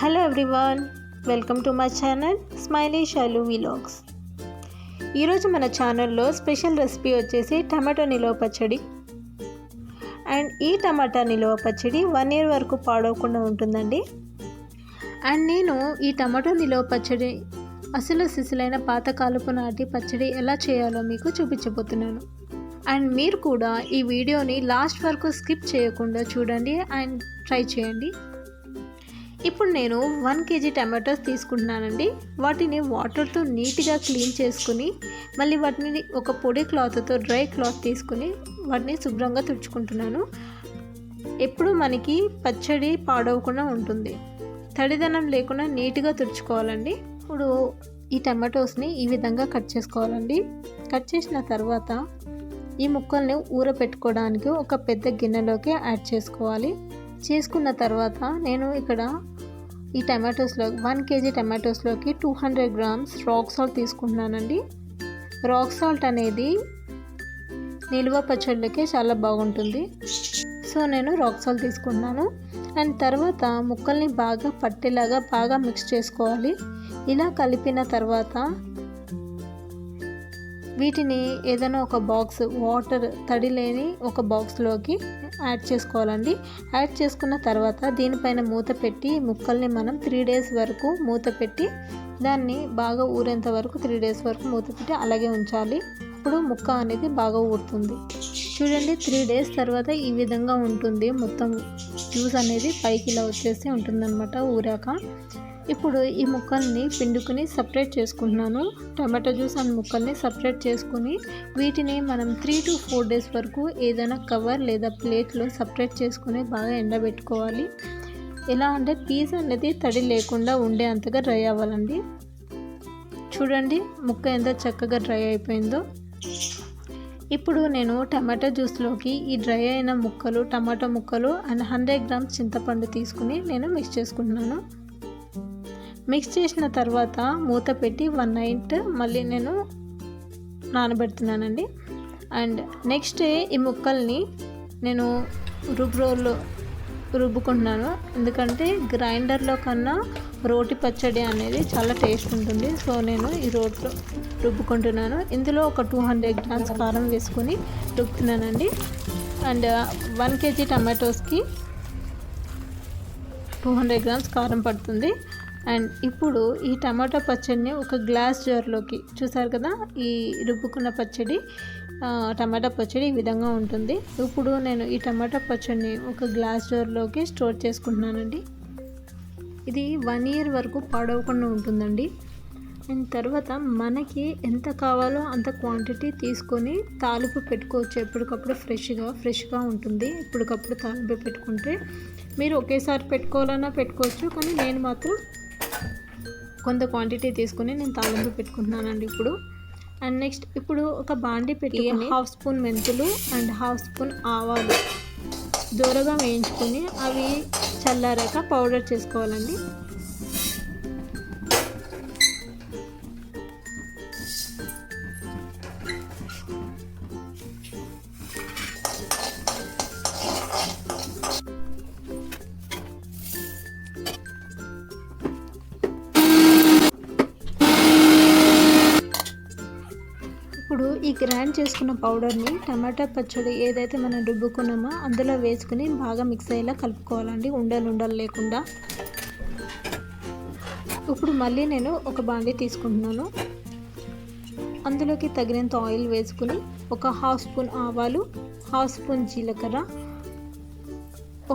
Hello everyone, welcome to my channel smiley Shailu vlogs. ఈరోజు మన ఛానల్లో స్పెషల్ రెసిపీ వచ్చేసి టమాటో నిలువ పచ్చడి. అండ్ ఈ టమాటా నిలువ పచ్చడి 1 year వరకు పాడవకుండా ఉంటుందండి. అండ్ నేను ఈ టమాటో నిలువ పచ్చడి అసలు సిసలైన పాతకాలపు నాటి పచ్చడి ఎలా చేయాలో మీకు చూపించబోతున్నాను. అండ్ మీరు కూడా ఈ వీడియోని లాస్ట్ వరకు స్కిప్ చేయకుండా చూడండి అండ్ ట్రై చేయండి. ఇప్పుడు నేను 1 kg టమాటోస్ తీసుకుంటున్నానండి. వాటిని వాటర్తో నీట్గా క్లీన్ చేసుకుని మళ్ళీ వాటిని ఒక పొడి క్లాత్తో డ్రై క్లాత్ తీసుకుని వాటిని శుభ్రంగా తుడుచుకుంటున్నాను. ఎప్పుడు మనకి పచ్చడి పాడవకుండా ఉంటుంది, తడిదనం లేకుండా నీట్గా తుడుచుకోవాలండి. ఇప్పుడు ఈ టమాటోస్ని ఈ విధంగా కట్ చేసుకోవాలండి. కట్ చేసిన తర్వాత ఈ ముక్కల్ని ఊరపెట్టుకోవడానికి ఒక పెద్ద గిన్నెలోకి యాడ్ చేసుకోవాలి. చేసుకున్న తర్వాత నేను ఇక్కడ ఈ టమాటోస్లో 1 kg టమాటోస్లోకి 200 grams రాక్ సాల్ట్ తీసుకుంటున్నానండి. రాక్ సాల్ట్ అనేది నిలువ పచ్చళ్ళకి చాలా బాగుంటుంది, సో నేను రాక్ సాల్ట్ తీసుకుంటున్నాను. అండ్ తర్వాత ముక్కల్ని బాగా పట్టేలాగా బాగా మిక్స్ చేసుకోవాలి. ఇలా కలిపిన తర్వాత వీటిని ఏదైనా ఒక బాక్స్, వాటర్ తడి లేని ఒక బాక్స్లోకి యాడ్ చేసుకోవాలండి. యాడ్ చేసుకున్న తర్వాత దీనిపైన మూత పెట్టి ముక్కల్ని మనం 3 days వరకు మూత పెట్టి దాన్ని బాగా ఊరేంత వరకు 3 days వరకు మూత పెట్టి అలాగే ఉంచాలి. అప్పుడు ముక్క అనేది బాగా ఊరుతుంది. చూడండి, 3 days తర్వాత ఈ విధంగా ఉంటుంది. మొత్తం జ్యూస్ అనేది పైకి ఇలా వచ్చేసి ఉంటుందన్నమాట ఊరాక. ఇప్పుడు ఈ ముక్కల్ని పిండుకుని సపరేట్ చేసుకుంటున్నాను. టమాటో జ్యూస్ అండ్ ముక్కల్ని సపరేట్ చేసుకుని వీటిని మనం 3 to 4 days వరకు ఏదైనా కవర్ లేదా ప్లేట్లో సపరేట్ చేసుకుని బాగా ఎండబెట్టుకోవాలి. ఎలా అంటే పీస్ అనేది తడి లేకుండా ఉండే అంతగా డ్రై అవ్వాలండి. చూడండి ముక్క ఎంత చక్కగా డ్రై అయిపోయిందో. ఇప్పుడు నేను టమాటో జ్యూస్లోకి ఈ డ్రై అయిన ముక్కలు, టమాటో ముక్కలు అండ్ 100 grams చింతపండు తీసుకుని నేను మిక్స్ చేసుకుంటున్నాను. మిక్స్ చేసిన తర్వాత మూత పెట్టి 1 night మళ్ళీ నేను నానబెడుతున్నానండి. అండ్ నెక్స్ట్ డే ఈ ముక్కల్ని నేను రోల్లో రుబ్బుకుంటున్నాను. ఎందుకంటే గ్రైండర్లో కన్నా రోటి పచ్చడి అనేది చాలా టేస్ట్ ఉంటుంది, సో నేను ఈ రోట్లో రుబ్బుకుంటున్నాను. ఇందులో ఒక 200 grams కారం వేసుకొని రుబ్బుతున్నానండి. అండ్ 1 kg టమాటోస్కి 200 grams కారం పడుతుంది. అండ్ ఇప్పుడు ఈ టమాటో పచ్చడిని ఒక గ్లాస్ జార్లోకి, చూసారు కదా ఈ రుబ్బుకున్న పచ్చడి, టమాటా పచ్చడి ఈ విధంగా ఉంటుంది. ఇప్పుడు నేను ఈ టమాటా పచ్చడిని ఒక గ్లాస్ జార్లోకి స్టోర్ చేసుకుంటున్నానండి. ఇది 1 year వరకు పాడవకుండా ఉంటుందండి. అండ్ తర్వాత మనకి ఎంత కావాలో అంత క్వాంటిటీ తీసుకొని తాలింపు పెట్టుకోవచ్చు. ఎప్పటికప్పుడు ఫ్రెష్గా ఉంటుంది. ఎప్పటికప్పుడు తాలింపు పెట్టుకుంటే మీరు ఒకేసారి పెట్టుకోవాలన్నా పెట్టుకోవచ్చు, కానీ నేను మాత్రం కొంత క్వాంటిటీ తీసుకుని నేను తాలింపు పెట్టుకుంటున్నానండి ఇప్పుడు. అండ్ నెక్స్ట్ ఇప్పుడు ఒక బాండి పెట్టి 1/2 spoon మెంతులు అండ్ 1/2 spoon ఆవాలు దూరగా వేయించుకొని అవి చల్లారాక పౌడర్ చేసుకోవాలండి. ఇప్పుడు ఈ గ్రైండ్ చేసుకున్న పౌడర్ని టమాటా పచ్చడి ఏదైతే మనం రుబ్బుకున్నామో అందులో వేసుకుని బాగా మిక్స్ అయ్యేలా కలుపుకోవాలండి, ఉండలు లేకుండా. ఇప్పుడు మళ్ళీ నేను ఒక బాండి తీసుకుంటున్నాను. అందులోకి తగినంత ఆయిల్ వేసుకుని ఒక 1/2 spoon ఆవాలు, 1/2 spoon జీలకర్ర,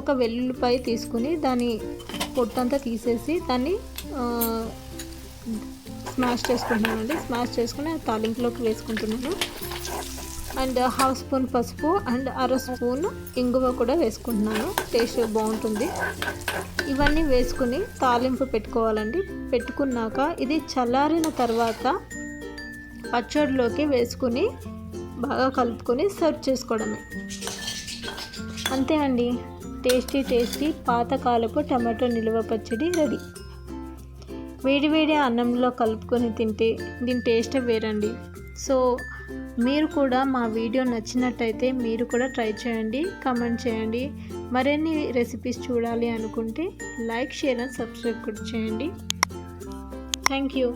ఒక వెల్లుల్లిపాయ తీసుకుని దాని పొట్టంతా తీసేసి దాన్ని స్మాష్ చేసుకుంటున్నానండి. స్మాష్ చేసుకుని తాలింపులోకి వేసుకుంటున్నాను. అండ్ 1/2 spoon పసుపు అండ్ 1/2 spoon ఇంగువ కూడా వేసుకుంటున్నాను, టేస్ట్ బాగుంటుంది. ఇవన్నీ వేసుకుని తాలింపు పెట్టుకోవాలండి. పెట్టుకున్నాక ఇది చల్లారిన తర్వాత పచ్చడిలోకి వేసుకుని బాగా కలుపుకొని సర్వ్ చేసుకోవడమే. అంతే అండి, టేస్టీ పాతకాలపు టమాటో నిలువ పచ్చడి రెడీ. వేడి అన్నంలో కలుపుకొని తింటే దీని టేస్ట్ వేరండి. సో మీరు కూడా మా వీడియో నచ్చినట్టయితే మీరు కూడా ట్రై చేయండి, కామెంట్ చేయండి. మరిన్ని రెసిపీస్ చూడాలి అనుకుంటే లైక్, షేర్ అండ్ సబ్స్క్రైబ్ కూడా చేయండి. Thank you.